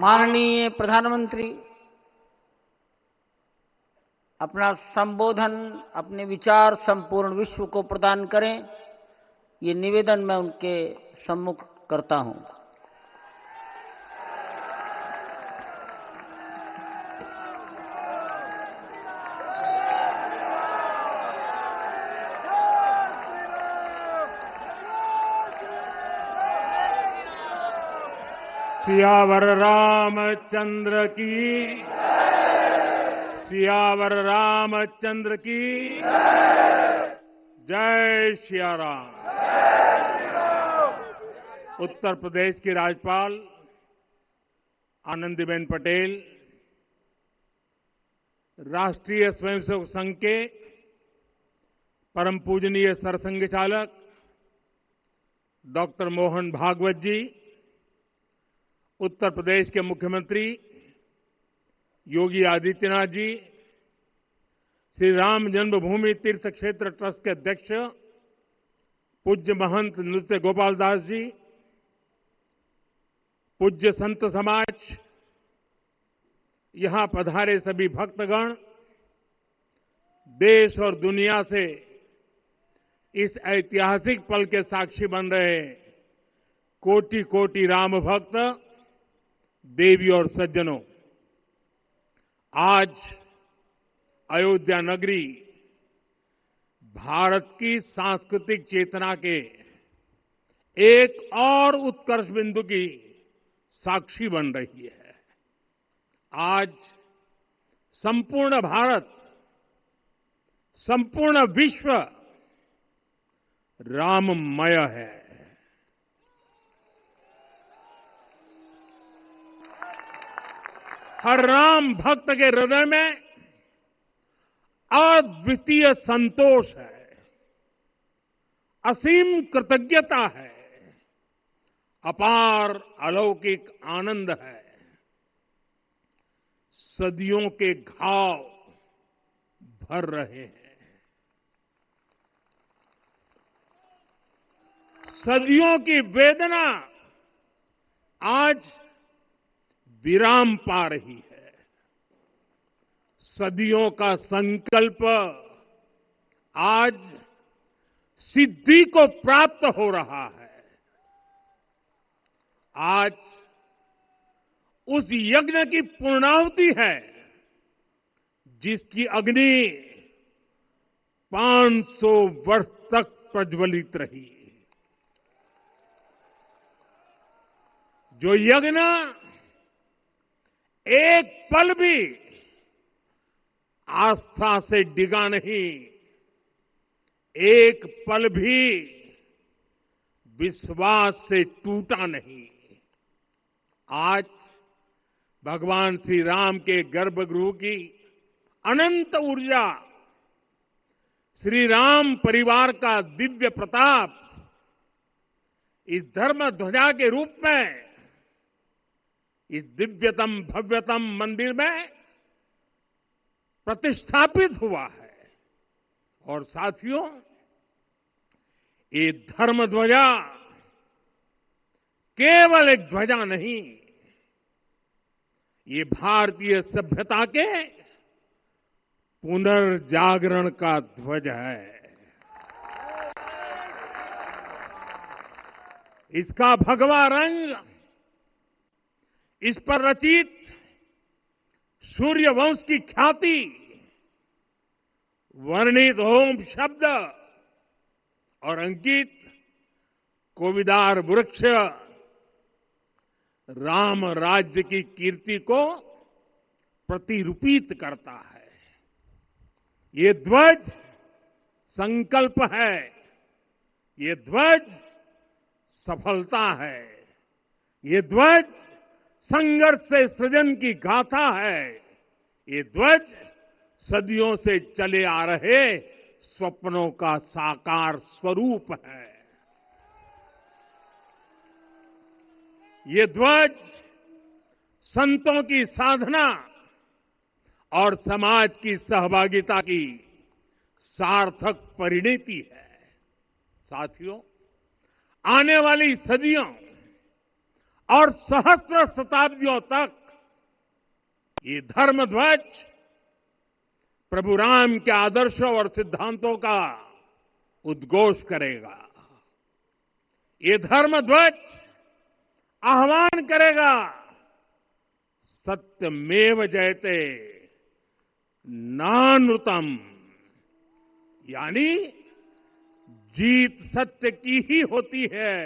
माननीय प्रधानमंत्री अपना संबोधन, अपने विचार संपूर्ण विश्व को प्रदान करें, ये निवेदन मैं उनके सम्मुख करता हूं। सियावर रामचंद्र की, सियावर रामचंद्र की जय सिया राम। उत्तर प्रदेश की राज्यपाल आनंदीबेन पटेल, राष्ट्रीय स्वयंसेवक संघ के परम पूजनीय सरसंघ चालक डॉक्टर मोहन भागवत जी, उत्तर प्रदेश के मुख्यमंत्री योगी आदित्यनाथ जी, श्री राम जन्मभूमि तीर्थ क्षेत्र ट्रस्ट के अध्यक्ष पूज्य महंत नृत्य गोपाल दास जी, पूज्य संत समाज, यहां पधारे सभी भक्तगण, देश और दुनिया से इस ऐतिहासिक पल के साक्षी बन रहे कोटि कोटि राम भक्त, देवी और सज्जनों, आज अयोध्या नगरी भारत की सांस्कृतिक चेतना के एक और उत्कर्ष बिंदु की साक्षी बन रही है। आज संपूर्ण भारत, संपूर्ण विश्व राममय है। हर राम भक्त के हृदय में अद्वितीय संतोष है, असीम कृतज्ञता है, अपार अलौकिक आनंद है। सदियों के घाव भर रहे हैं, सदियों की वेदना आज विराम पा रही है, सदियों का संकल्प आज सिद्धि को प्राप्त हो रहा है। आज उस यज्ञ की पूर्णाहुति है जिसकी अग्नि 500 वर्ष तक प्रज्वलित रही। जो यज्ञ एक पल भी आस्था से डिगा नहीं, एक पल भी विश्वास से टूटा नहीं। आज भगवान श्री राम के गर्भगृह की अनंत ऊर्जा, श्री राम परिवार का दिव्य प्रताप इस धर्म ध्वजा के रूप में इस दिव्यतम भव्यतम मंदिर में प्रतिष्ठापित हुआ है। और साथियों, ये धर्म ध्वजा केवल एक ध्वजा नहीं, ये भारतीय सभ्यता के पुनर्जागरण का ध्वज है। इसका भगवा रंग, इस पर रचित सूर्य वंश की ख्याति, वर्णित ओम शब्द और अंकित कोविदार वृक्ष राम राज्य की कीर्ति को प्रतिरूपित करता है। ये ध्वज संकल्प है, ये ध्वज सफलता है, ये ध्वज संघर्ष से सृजन की गाथा है, ये ध्वज सदियों से चले आ रहे स्वप्नों का साकार स्वरूप है। ये ध्वज संतों की साधना और समाज की सहभागिता की सार्थक परिणति है। साथियों, आने वाली सदियों और सहस्त्र शताब्दियों तक ये धर्म ध्वज प्रभु राम के आदर्शों और सिद्धांतों का उद्घोष करेगा। ये धर्म ध्वज आह्वान करेगा, सत्यमेव जयते नानृतम, यानी जीत सत्य की ही होती है,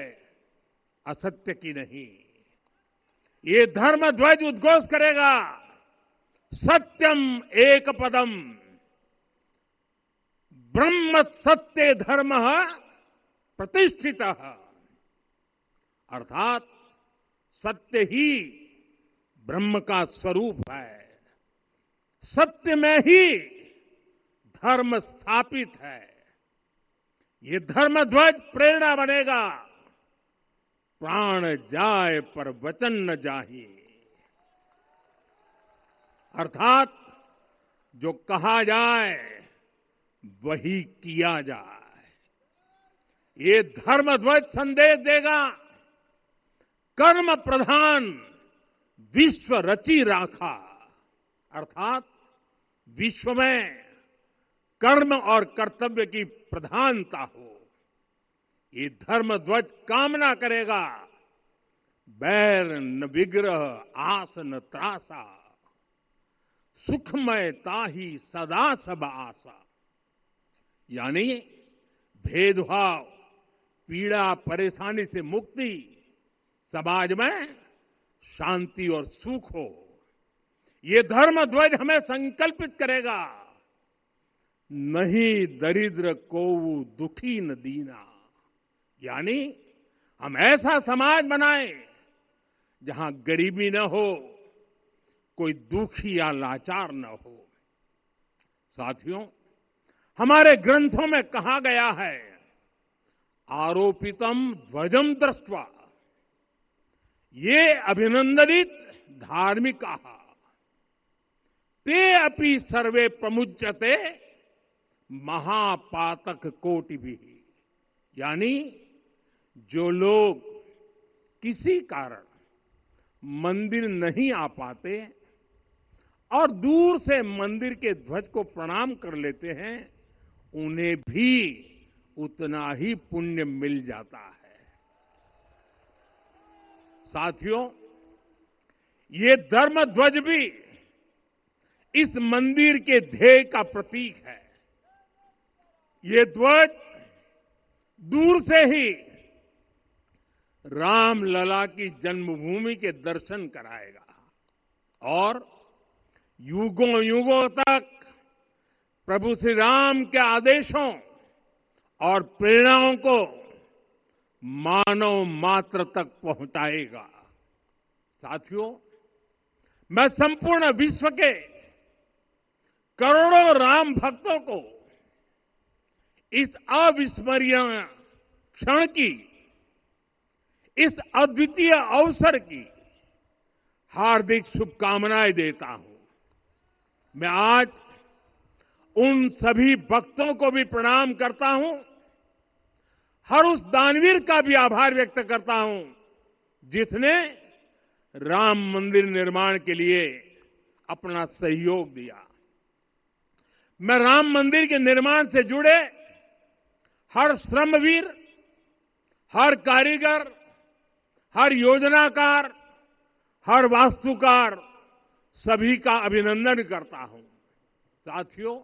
असत्य की नहीं। ये धर्म ध्वज उद्घोष करेगा, सत्यम एक पदम ब्रह्म सत्य धर्म प्रतिष्ठित, अर्थात सत्य ही ब्रह्म का स्वरूप है, सत्य में ही धर्म स्थापित है। ये धर्म ध्वज प्रेरणा बनेगा, प्राण जाए पर वचन न जाहि, अर्थात जो कहा जाए वही किया जाए। ये धर्म ध्वज संदेश देगा, कर्म प्रधान विश्व रची राखा, अर्थात विश्व में कर्म और कर्तव्य की प्रधानता हो। ये धर्म ध्वज कामना करेगा, बैर न विग्रह आस न त्रासा, सुखमय ताही सदा सब आशा, यानी भेदभाव पीड़ा परेशानी से मुक्ति, समाज में शांति और सुख हो। ये धर्म ध्वज हमें संकल्पित करेगा, नहीं दरिद्र को दुखी न दीना, यानी हम ऐसा समाज बनाएं जहां गरीबी न हो, कोई दुखी या लाचार न हो। साथियों, हमारे ग्रंथों में कहा गया है, आरोपितम ध्वजम दृष्ट्वा ये अभिनंदनित धार्मिका ते अपि सर्वे प्रमुच्यते महापातक कोटि भी, यानी जो लोग किसी कारण मंदिर नहीं आ पाते और दूर से मंदिर के ध्वज को प्रणाम कर लेते हैं, उन्हें भी उतना ही पुण्य मिल जाता है। साथियों, ये धर्म ध्वज भी इस मंदिर के ध्येय का प्रतीक है। ये ध्वज दूर से ही राम लला की जन्मभूमि के दर्शन कराएगा और युगों युगों तक प्रभु श्री राम के आदेशों और प्रेरणाओं को मानव मात्र तक पहुंचाएगा। साथियों, मैं संपूर्ण विश्व के करोड़ों राम भक्तों को इस अविस्मरणीय क्षण की, इस अद्वितीय अवसर की हार्दिक शुभकामनाएं देता हूं। मैं आज उन सभी भक्तों को भी प्रणाम करता हूं, हर उस दानवीर का भी आभार व्यक्त करता हूं जिसने राम मंदिर निर्माण के लिए अपना सहयोग दिया। मैं राम मंदिर के निर्माण से जुड़े हर श्रमवीर, हर कारीगर, हर योजनाकार, हर वास्तुकार, सभी का अभिनंदन करता हूं। साथियों,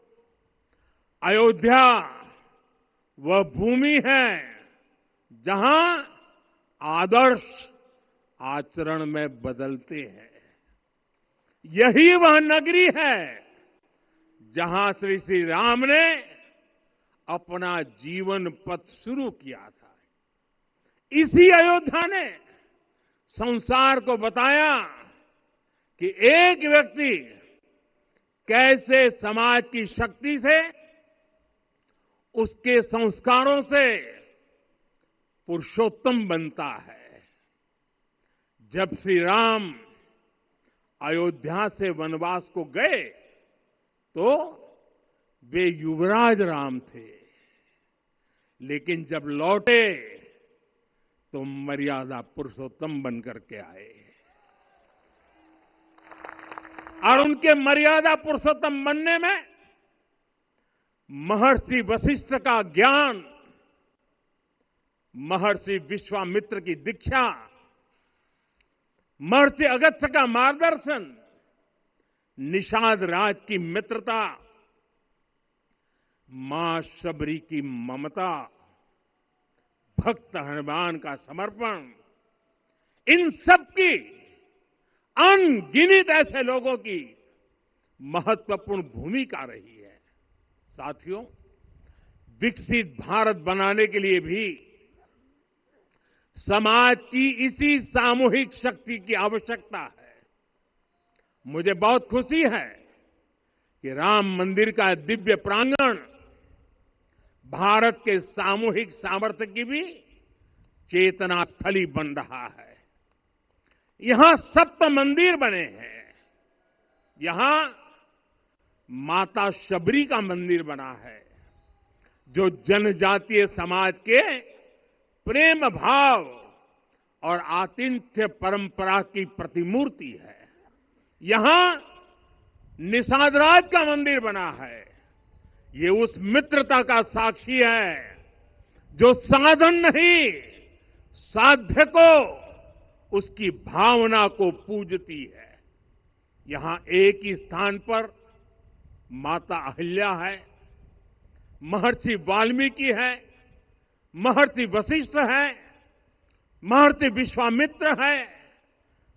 अयोध्या वह भूमि है जहां आदर्श आचरण में बदलते हैं। यही वह नगरी है जहां श्री श्री राम ने अपना जीवन पथ शुरू किया था। इसी अयोध्या ने संसार को बताया कि एक व्यक्ति कैसे समाज की शक्ति से, उसके संस्कारों से पुरुषोत्तम बनता है। जब श्री राम अयोध्या से वनवास को गए तो वे युवराज राम थे, लेकिन जब लौटे तो मर्यादा पुरुषोत्तम बन करके आए और उनके मर्यादा पुरुषोत्तम बनने में महर्षि वशिष्ठ का ज्ञान, महर्षि विश्वामित्र की दीक्षा, महर्षि अगस्त्य का मार्गदर्शन, निषाद राज की मित्रता, मां शबरी की ममता, भक्त हनुमान का समर्पण, इन सब की अनगिनत ऐसे लोगों की महत्वपूर्ण भूमिका रही है। साथियों, विकसित भारत बनाने के लिए भी समाज की इसी सामूहिक शक्ति की आवश्यकता है। मुझे बहुत खुशी है कि राम मंदिर का दिव्य प्रांगण भारत के सामूहिक सामर्थ्य की भी चेतना स्थली बन रहा है। यहां 7 मंदिर बने हैं। यहां माता शबरी का मंदिर बना है, जो जनजातीय समाज के प्रेम भाव और आतिथ्य परंपरा की प्रतिमूर्ति है। यहां निषादराज का मंदिर बना है। ये उस मित्रता का साक्षी है जो साधन नहीं, साध्य को, उसकी भावना को पूजती है। यहां एक ही स्थान पर माता अहिल्या है, महर्षि वाल्मीकि है, महर्षि वशिष्ठ है, महर्षि विश्वामित्र है,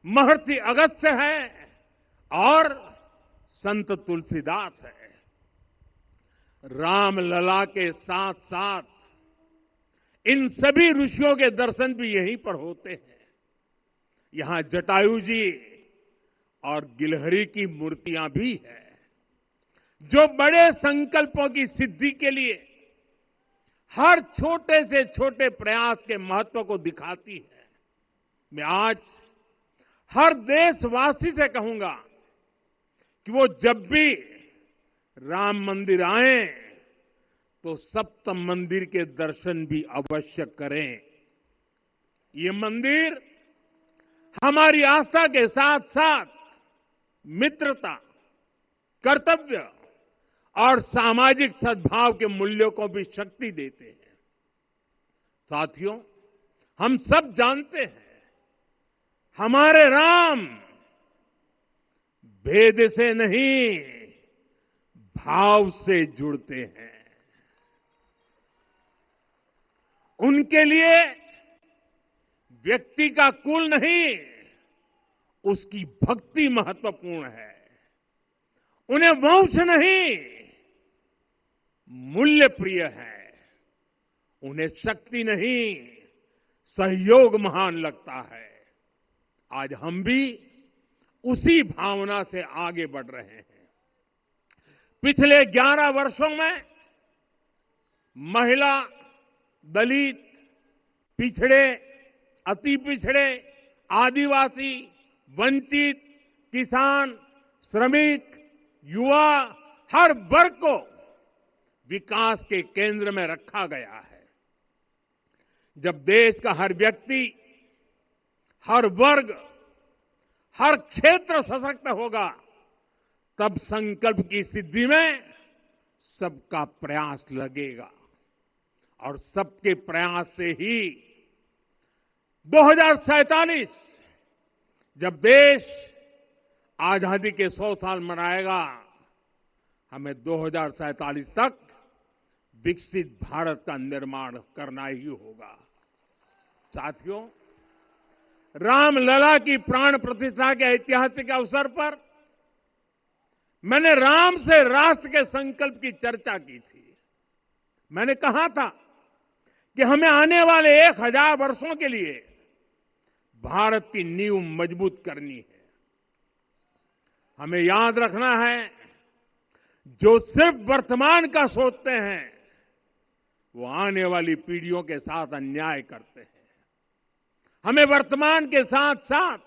महर्षि अगस्त्य है और संत तुलसीदास है। रामलला के साथ साथ इन सभी ऋषियों के दर्शन भी यहीं पर होते हैं। यहां जटायु जी और गिलहरी की मूर्तियां भी है, जो बड़े संकल्पों की सिद्धि के लिए हर छोटे से छोटे प्रयास के महत्व को दिखाती है। मैं आज हर देशवासी से कहूंगा कि वो जब भी राम मंदिर आए तो सप्त मंदिर के दर्शन भी अवश्य करें। ये मंदिर हमारी आस्था के साथ साथ मित्रता, कर्तव्य और सामाजिक सद्भाव के मूल्यों को भी शक्ति देते हैं। साथियों, हम सब जानते हैं हमारे राम भेद से नहीं, भाव से जुड़ते हैं। उनके लिए व्यक्ति का कुल नहीं, उसकी भक्ति महत्वपूर्ण है। उन्हें वंश नहीं, मूल्य प्रिय है। उन्हें शक्ति नहीं, सहयोग महान लगता है। आज हम भी उसी भावना से आगे बढ़ रहे हैं। पिछले 11 वर्षों में महिला, दलित, पिछड़े, अति पिछड़े, आदिवासी, वंचित, किसान, श्रमिक, युवा, हर वर्ग को विकास के केंद्र में रखा गया है। जब देश का हर व्यक्ति, हर वर्ग, हर क्षेत्र सशक्त होगा, तब संकल्प की सिद्धि में सबका प्रयास लगेगा और सबके प्रयास से ही 2047 जब देश आजादी के 100 साल मनाएगा, हमें 2047 तक विकसित भारत का निर्माण करना ही होगा। साथियों, रामलला की प्राण प्रतिष्ठा के ऐतिहासिक अवसर पर मैंने राम से राष्ट्र के संकल्प की चर्चा की थी। मैंने कहा था कि हमें आने वाले 1000 वर्षों के लिए भारत की नींव मजबूत करनी है। हमें याद रखना है, जो सिर्फ वर्तमान का सोचते हैं वो आने वाली पीढ़ियों के साथ अन्याय करते हैं। हमें वर्तमान के साथ साथ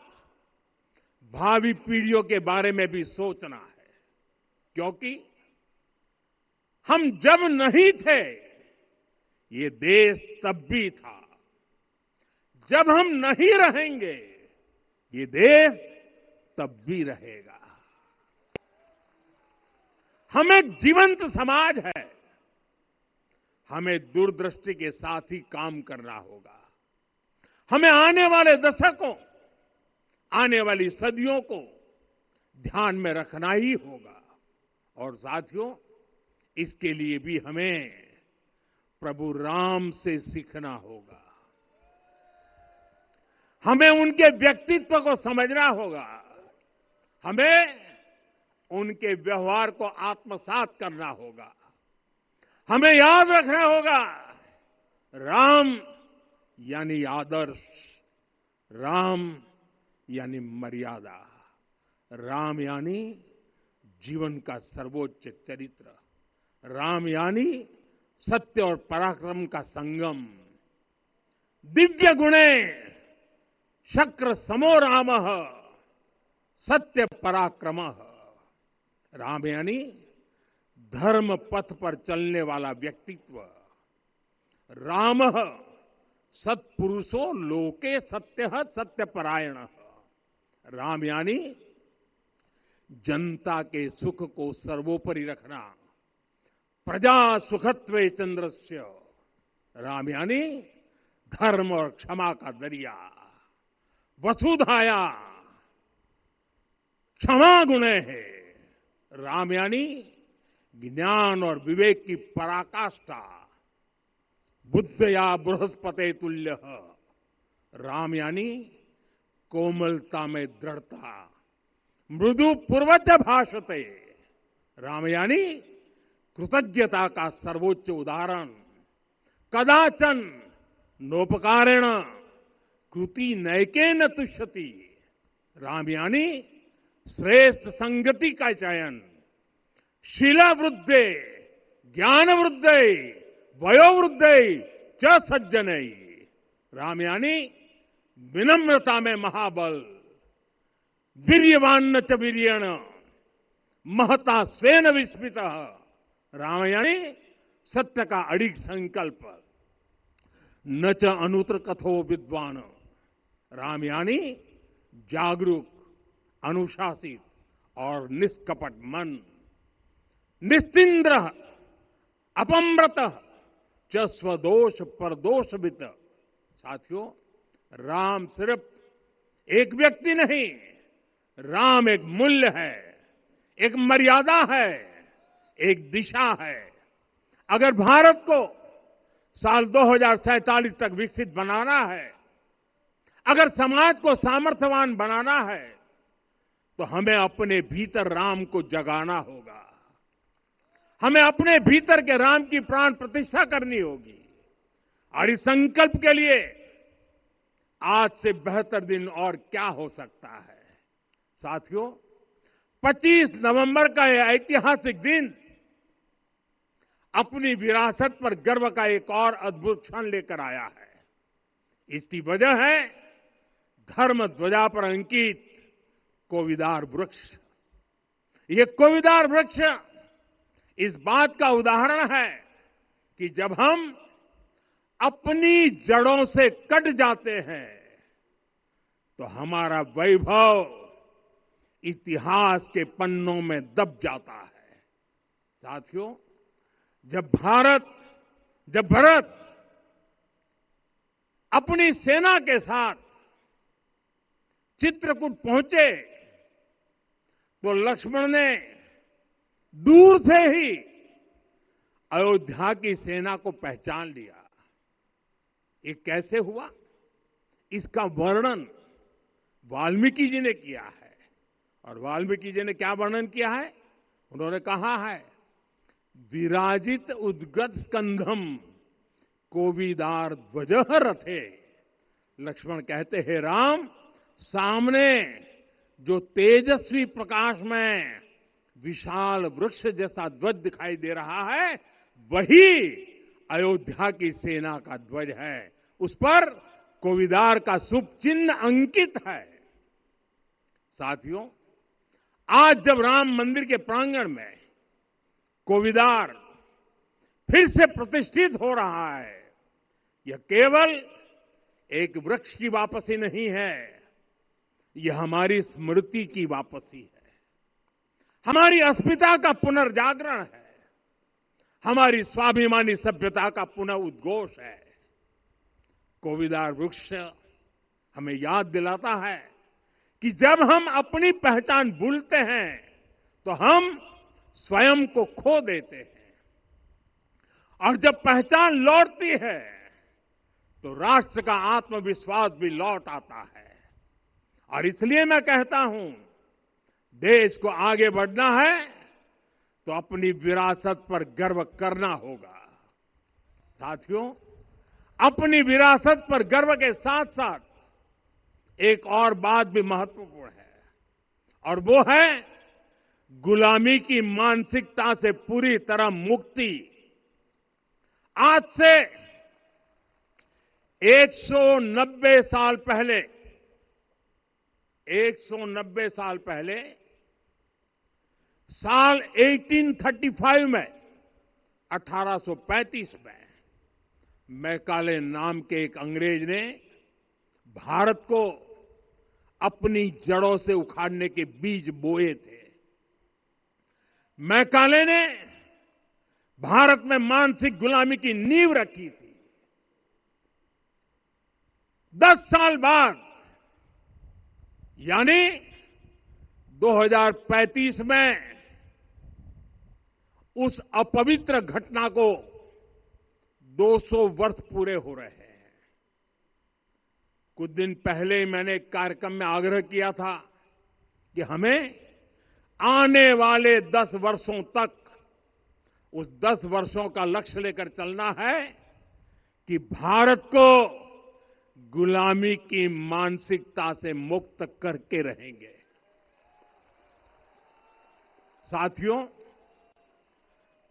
भावी पीढ़ियों के बारे में भी सोचना है, क्योंकि हम जब नहीं थे ये देश तब भी था, जब हम नहीं रहेंगे ये देश तब भी रहेगा। हम एक जीवंत समाज है, हमें दूरदृष्टि के साथ ही काम करना होगा। हमें आने वाले दशकों, आने वाली सदियों को ध्यान में रखना ही होगा। और साथियों, इसके लिए भी हमें प्रभु राम से सीखना होगा। हमें उनके व्यक्तित्व को समझना होगा। हमें उनके व्यवहार को आत्मसात करना होगा। हमें याद रखना होगा, राम यानी आदर्श, राम यानी मर्यादा, राम यानी जीवन का सर्वोच्च चरित्र, राम यानी सत्य और पराक्रम का संगम। दिव्य गुणे शक्र समो रामः सत्य पराक्रमः। राम यानी धर्म पथ पर चलने वाला व्यक्तित्व। रामः सत्पुरुषो लोके सत्यः सत्यपरायणः। राम यानी जनता के सुख को सर्वोपरि रखना, प्रजा सुखत्वे चंद्रस्य। राम यानी धर्म और क्षमा का दरिया। वसुधाया क्षमा गुणे है। राम यानी ज्ञान और विवेक की पराकाष्ठा। बुद्धया बृहस्पते तुल्य। राम यानी कोमलता में दृढ़ता। मृदु पूर्वज भाषते। राम यानी कृतज्ञता का सर्वोच्च उदाहरण। कदाचन नोपकारेण कृति नैकेन तुष्यति। राम यानी श्रेष्ठ संगति का चयन। शीला वृद्धे ज्ञान वृद्धे वयोवृद्धे च सज्जने। राम यानी विनम्रता में महाबल। वीर्यवान च वीर्येण महता स्वेन विस्मितः। राम यानी सत्य का अडिग संकल्प। न च अनुत्र कथो विद्वान। राम यानी जागरूक, अनुशासित और निष्कपट मन। निस्तिंद्र अपम्रत च स्वदोष परदोषवित। साथियों, राम सिर्फ एक व्यक्ति नहीं, राम एक मूल्य है, एक मर्यादा है, एक दिशा है। अगर भारत को साल 2047 तक विकसित बनाना है, अगर समाज को सामर्थ्यवान बनाना है, तो हमें अपने भीतर राम को जगाना होगा। हमें अपने भीतर के राम की प्राण प्रतिष्ठा करनी होगी। और इस संकल्प के लिए आज से बेहतर दिन और क्या हो सकता है। साथियों, 25 नवंबर का यह ऐतिहासिक दिन अपनी विरासत पर गर्व का एक और अद्भुत क्षण लेकर आया है। इसकी वजह है धर्म ध्वजा पर अंकित कोविदार वृक्ष। ये कोविदार वृक्ष इस बात का उदाहरण है कि जब हम अपनी जड़ों से कट जाते हैं तो हमारा वैभव इतिहास के पन्नों में दब जाता है। साथियों, जब भरत अपनी सेना के साथ चित्रकूट पहुंचे तो लक्ष्मण ने दूर से ही अयोध्या की सेना को पहचान लिया। ये कैसे हुआ, इसका वर्णन वाल्मीकि जी ने किया है। और वाल्मीकि जी ने क्या वर्णन किया है? उन्होंने कहा है, विराजित उद्गत स्कंधम कोविदार ध्वजः रथे। लक्ष्मण कहते हैं, राम, सामने जो तेजस्वी प्रकाश में विशाल वृक्ष जैसा ध्वज दिखाई दे रहा है, वही अयोध्या की सेना का ध्वज है। उस पर कोविदार का शुभ चिन्ह अंकित है। साथियों, आज जब राम मंदिर के प्रांगण में कोविदार फिर से प्रतिष्ठित हो रहा है, यह केवल एक वृक्ष की वापसी नहीं है, यह हमारी स्मृति की वापसी है, हमारी अस्मिता का पुनर्जागरण है, हमारी स्वाभिमानी सभ्यता का पुनः उद्घोष है। कोविदार वृक्ष हमें याद दिलाता है कि जब हम अपनी पहचान भूलते हैं तो हम स्वयं को खो देते हैं, और जब पहचान लौटती है तो राष्ट्र का आत्मविश्वास भी लौट आता है। और इसलिए मैं कहता हूं, देश को आगे बढ़ना है तो अपनी विरासत पर गर्व करना होगा। साथियों, अपनी विरासत पर गर्व के साथ साथ एक और बात भी महत्वपूर्ण है, और वो है गुलामी की मानसिकता से पूरी तरह मुक्ति। आज से 190 साल पहले 190 साल पहले साल 1835 में 1835 में मैकाले नाम के एक अंग्रेज ने भारत को अपनी जड़ों से उखाड़ने के बीज बोए थे। मैकाले ने भारत में मानसिक गुलामी की नींव रखी थी। 10 साल बाद यानी 2035 में उस अपवित्र घटना को 200 वर्ष पूरे हो रहे हैं। कुछ दिन पहले मैंने एक कार्यक्रम में आग्रह किया था कि हमें आने वाले 10 वर्षों तक उस 10 वर्षों का लक्ष्य लेकर चलना है कि भारत को गुलामी की मानसिकता से मुक्त करके रहेंगे। साथियों,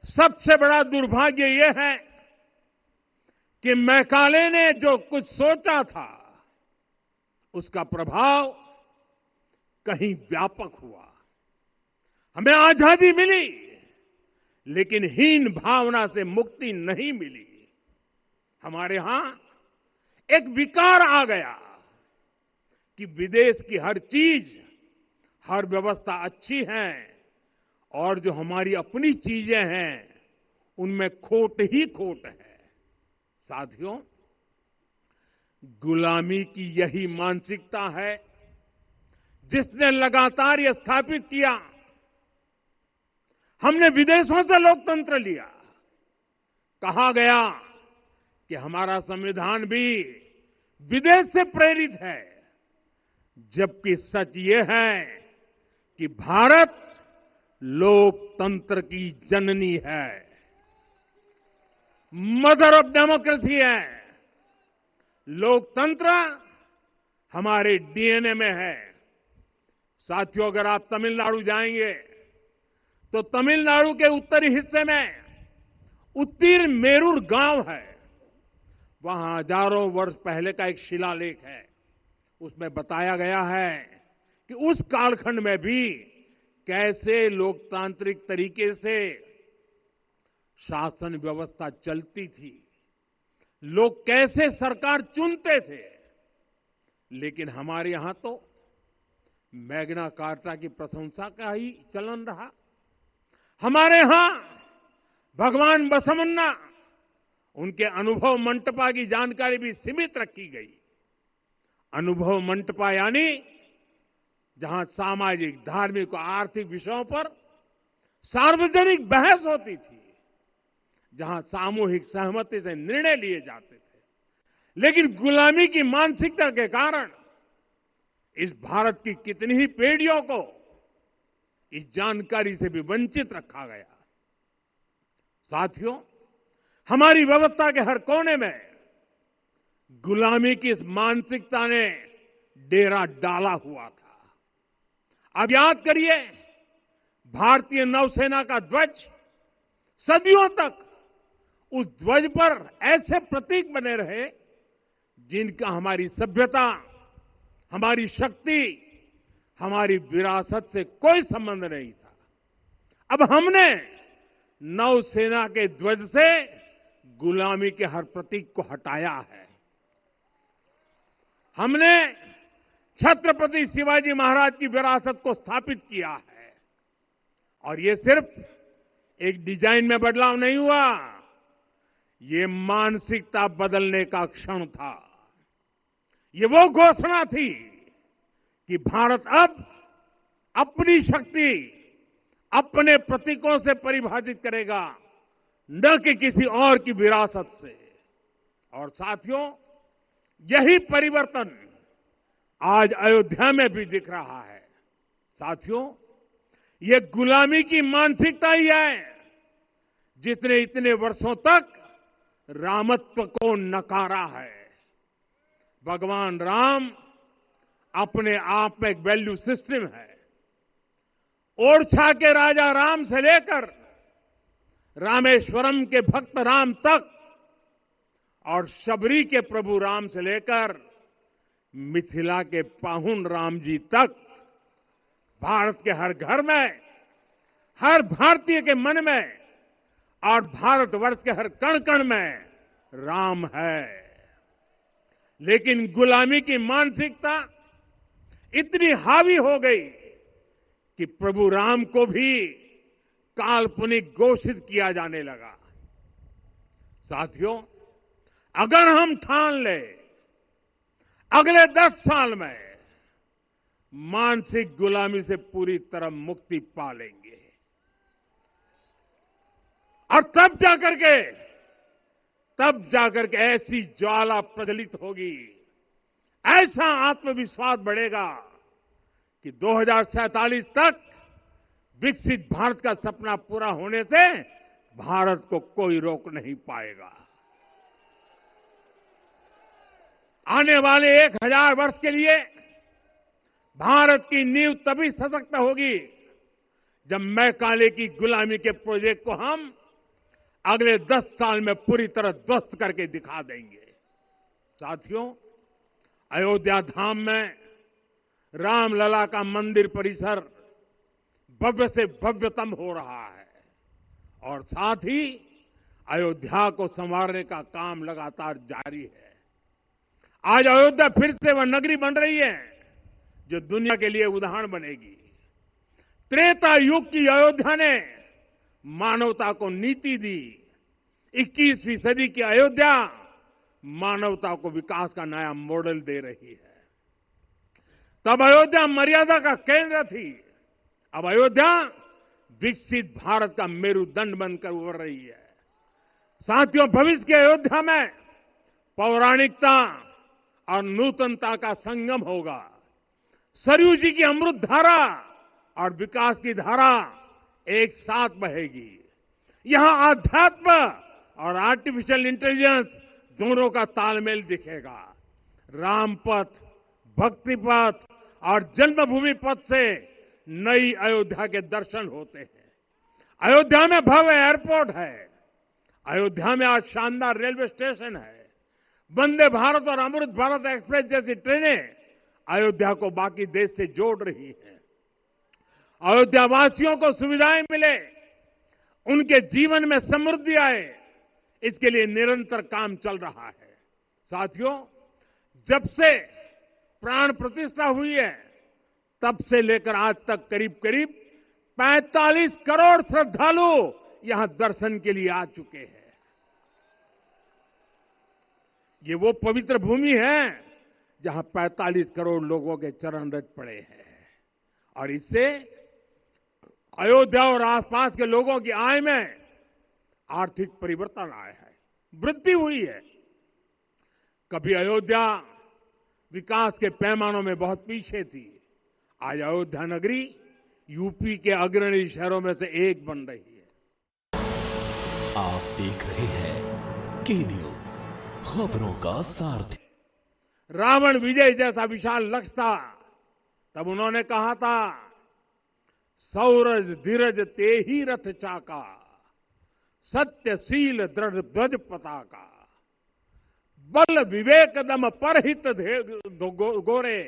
सबसे बड़ा दुर्भाग्य यह है कि मैकाले ने जो कुछ सोचा था उसका प्रभाव कहीं व्यापक हुआ। हमें आजादी मिली, लेकिन हीन भावना से मुक्ति नहीं मिली। हमारे यहां एक विकार आ गया कि विदेश की हर चीज, हर व्यवस्था अच्छी है और जो हमारी अपनी चीजें हैं उनमें खोट ही खोट है। साथियों, गुलामी की यही मानसिकता है जिसने लगातार यह स्थापित किया। हमने विदेशों से लोकतंत्र लिया। कहा गया कि हमारा संविधान भी विदेश से प्रेरित है, जबकि सच ये है कि भारत लोकतंत्र की जननी है, मदर ऑफ डेमोक्रेसी है। लोकतंत्र हमारे डीएनए में है। साथियों, अगर आप तमिलनाडु जाएंगे तो तमिलनाडु के उत्तरी हिस्से में उत्तीर मेरूर गांव है। वहां हजारों वर्ष पहले का एक शिलालेख है। उसमें बताया गया है कि उस कालखंड में भी कैसे लोकतांत्रिक तरीके से शासन व्यवस्था चलती थी, लोग कैसे सरकार चुनते थे। लेकिन हमारे यहां तो मैग्ना कार्टा की प्रशंसा का ही चलन रहा। हमारे यहां भगवान बसवन्ना, उनके अनुभव मंटपा की जानकारी भी सीमित रखी गई। अनुभव मंटपा यानी जहां सामाजिक, धार्मिक और आर्थिक विषयों पर सार्वजनिक बहस होती थी, जहां सामूहिक सहमति से निर्णय लिए जाते थे। लेकिन गुलामी की मानसिकता के कारण इस भारत की कितनी ही पीढ़ियों को इस जानकारी से भी वंचित रखा गया। साथियों, हमारी व्यवस्था के हर कोने में गुलामी की इस मानसिकता ने डेरा डाला हुआ था। अब याद करिए, भारतीय नौसेना का ध्वज सदियों तक उस ध्वज पर ऐसे प्रतीक बने रहे जिनका हमारी सभ्यता, हमारी शक्ति, हमारी विरासत से कोई संबंध नहीं था। अब हमने नौसेना के ध्वज से गुलामी के हर प्रतीक को हटाया है। हमने छत्रपति शिवाजी महाराज की विरासत को स्थापित किया है। और ये सिर्फ एक डिजाइन में बदलाव नहीं हुआ, ये मानसिकता बदलने का क्षण था। ये वो घोषणा थी कि भारत अब अपनी शक्ति अपने प्रतीकों से परिभाषित करेगा, न कि किसी और की विरासत से। और साथियों, यही परिवर्तन आज अयोध्या में भी दिख रहा है। साथियों, ये गुलामी की मानसिकता ही है जिसने इतने वर्षों तक रामत्व को नकारा है। भगवान राम अपने आप में एक वैल्यू सिस्टम है। ओरछा के राजा राम से लेकर रामेश्वरम के भक्त राम तक और शबरी के प्रभु राम से लेकर मिथिला के पाहुन राम जी तक, भारत के हर घर में, हर भारतीय के मन में और भारतवर्ष के हर कण कण में राम है। लेकिन गुलामी की मानसिकता इतनी हावी हो गई कि प्रभु राम को भी काल्पनिक घोषित किया जाने लगा। साथियों, अगर हम ठान लें अगले 10 साल में मानसिक गुलामी से पूरी तरह मुक्ति पा लेंगे, और तब जाकर के ऐसी ज्वाला प्रज्वलित होगी, ऐसा आत्मविश्वास बढ़ेगा कि 2047 तक विकसित भारत का सपना पूरा होने से भारत को कोई रोक नहीं पाएगा। आने वाले 1000 वर्ष के लिए भारत की नींव तभी सशक्त होगी जब मैकाले की गुलामी के प्रोजेक्ट को हम अगले 10 साल में पूरी तरह ध्वस्त करके दिखा देंगे। साथियों, अयोध्या धाम में रामलला का मंदिर परिसर भव्य से भव्यतम हो रहा है और साथ ही अयोध्या को संवारने का काम लगातार जारी है। आज अयोध्या फिर से वह नगरी बन रही है जो दुनिया के लिए उदाहरण बनेगी। त्रेता युग की अयोध्या ने मानवता को नीति दी। 21वीं सदी की अयोध्या मानवता को विकास का नया मॉडल दे रही है। तब अयोध्या मर्यादा का केंद्र थी, अब अयोध्या विकसित भारत का मेरुदंड बनकर उभर रही है। साथियों, भविष्य की अयोध्या में पौराणिकता और नूतनता का संगम होगा। सरयू जी की अमृत धारा और विकास की धारा एक साथ बहेगी। यहां आध्यात्म और आर्टिफिशियल इंटेलिजेंस दोनों का तालमेल दिखेगा। राम पथ, भक्ति पथ और जन्मभूमि पथ से नई अयोध्या के दर्शन होते हैं। अयोध्या में भव्य एयरपोर्ट है। अयोध्या में आज शानदार रेलवे स्टेशन है। वंदे भारत और अमृत भारत एक्सप्रेस जैसी ट्रेनें अयोध्या को बाकी देश से जोड़ रही हैं। अयोध्या वासियों को सुविधाएं मिले, उनके जीवन में समृद्धि आए, इसके लिए निरंतर काम चल रहा है। साथियों, जब से प्राण प्रतिष्ठा हुई है तब से लेकर आज तक करीब करीब 45 करोड़ श्रद्धालु यहां दर्शन के लिए आ चुके हैं। ये वो पवित्र भूमि है जहां 45 करोड़ लोगों के चरण रज पड़े हैं और इससे अयोध्या और आसपास के लोगों की आय में आर्थिक परिवर्तन आया है, वृद्धि हुई है। कभी अयोध्या विकास के पैमानों में बहुत पीछे थी, आज अयोध्या नगरी यूपी के अग्रणी शहरों में से एक बन रही है। आप देख रहे हैं के न्यूज, खबरों का सारथी। रावण विजय जैसा विशाल लक्ष्य था, तब उन्होंने कहा था, सौरज धीरज ते ही रथ चाका, सत्यशील दृढ़ ध्वज पताका, बल विवेक दम परहित गोरे,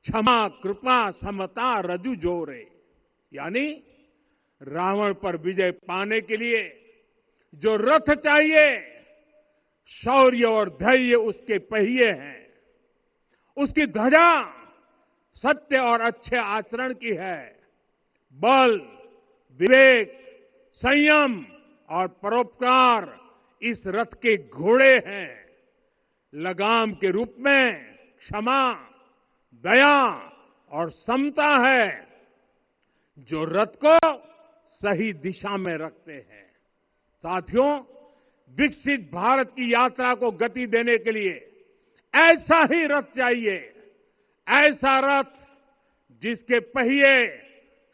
क्षमा कृपा समता रजु जोरे। यानी रावण पर विजय पाने के लिए जो रथ चाहिए, शौर्य और धैर्य उसके पहिए हैं। उसकी ध्वजा सत्य और अच्छे आचरण की है। बल, विवेक, संयम और परोपकार इस रथ के घोड़े हैं। लगाम के रूप में क्षमा, दया और समता है जो रथ को सही दिशा में रखते हैं। साथियों, विकसित भारत की यात्रा को गति देने के लिए ऐसा ही रथ चाहिए, ऐसा रथ जिसके पहिए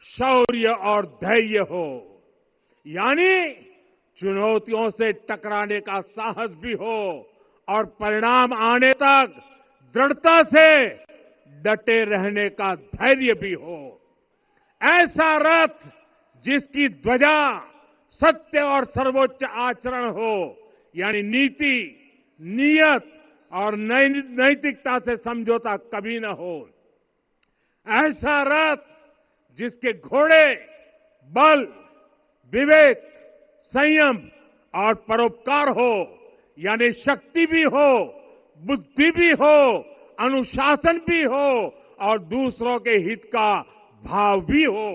शौर्य और धैर्य हो, यानी चुनौतियों से टकराने का साहस भी हो और परिणाम आने तक दृढ़ता से डटे रहने का धैर्य भी हो। ऐसा रथ जिसकी ध्वजा सत्य और सर्वोच्च आचरण हो, यानी नीति, नियत और नैतिकता से समझौता कभी न हो। ऐसा रथ जिसके घोड़े बल, विवेक, संयम और परोपकार हो, यानी शक्ति भी हो, बुद्धि भी हो, अनुशासन भी हो और दूसरों के हित का भाव भी हो।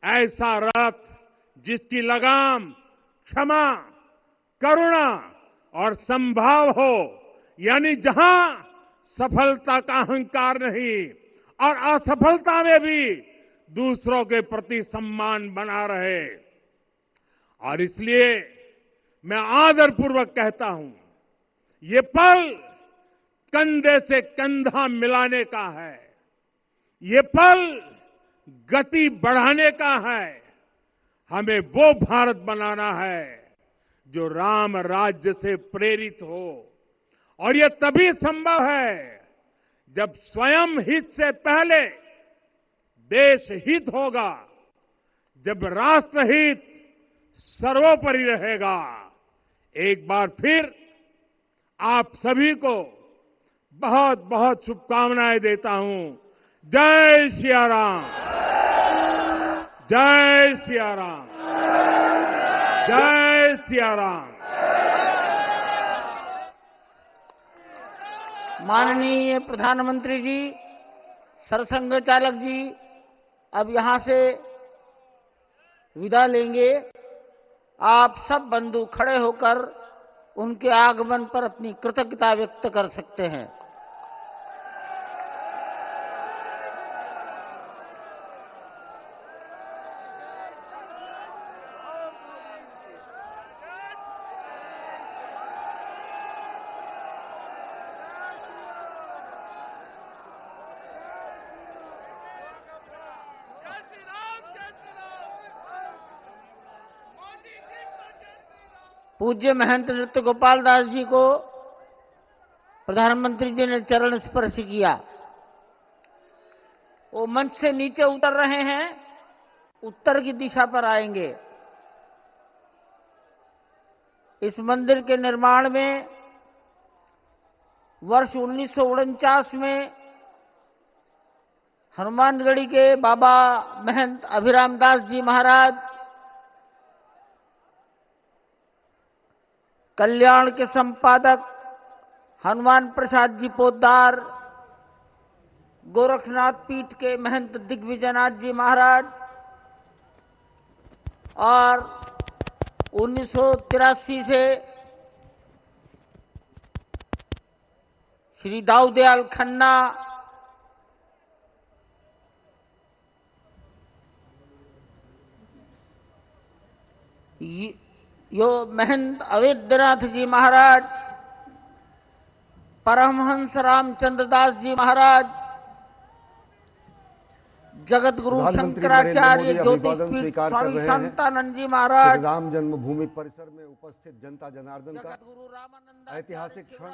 ऐसा रथ जिसकी लगाम क्षमा, करुणा और संभाव हो, यानी जहां सफलता का अहंकार नहीं और असफलता में भी दूसरों के प्रति सम्मान बना रहे। और इसलिए मैं आदरपूर्वक कहता हूं, ये पल कंधे से कंधा मिलाने का है, ये पल गति बढ़ाने का है। हमें वो भारत बनाना है जो राम राज्य से प्रेरित हो, और यह तभी संभव है जब स्वयं हित से पहले देश हित होगा, जब राष्ट्रहित सर्वोपरि रहेगा। एक बार फिर आप सभी को बहुत बहुत शुभकामनाएं देता हूं। जय सिया राम, जय सिया राम, जय सिया राम। माननीय प्रधानमंत्री जी, सरसंघ चालक जी अब यहां से विदा लेंगे। आप सब बंधु खड़े होकर उनके आगमन पर अपनी कृतज्ञता व्यक्त कर सकते हैं। पूज्य महंत नृत्य गोपाल दास जी को प्रधानमंत्री जी ने चरण स्पर्श किया। वो मंच से नीचे उतर रहे हैं, उत्तर की दिशा पर आएंगे। इस मंदिर के निर्माण में वर्ष 1949 में हनुमानगढ़ी के बाबा महंत अभिराम दास जी महाराज, कल्याण के संपादक हनुमान प्रसाद जी पोद्दार, गोरखनाथ पीठ के महंत दिग्विजयनाथ जी महाराज और 1983 से श्री दाऊदयाल खन्ना, यो महंत अवेद्यनाथ जी महाराज, परमहंस रामचंद्र दास जी महाराज, जगत गुरु शंकराचार्य ज्योतिषपीठ स्वामी शांतानंद जी महाराज, राम जन्मभूमि परिसर में उपस्थित जनता जनार्दन का ऐतिहासिक क्षण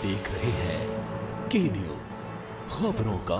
देख रहे हैं के न्यूज खबरों का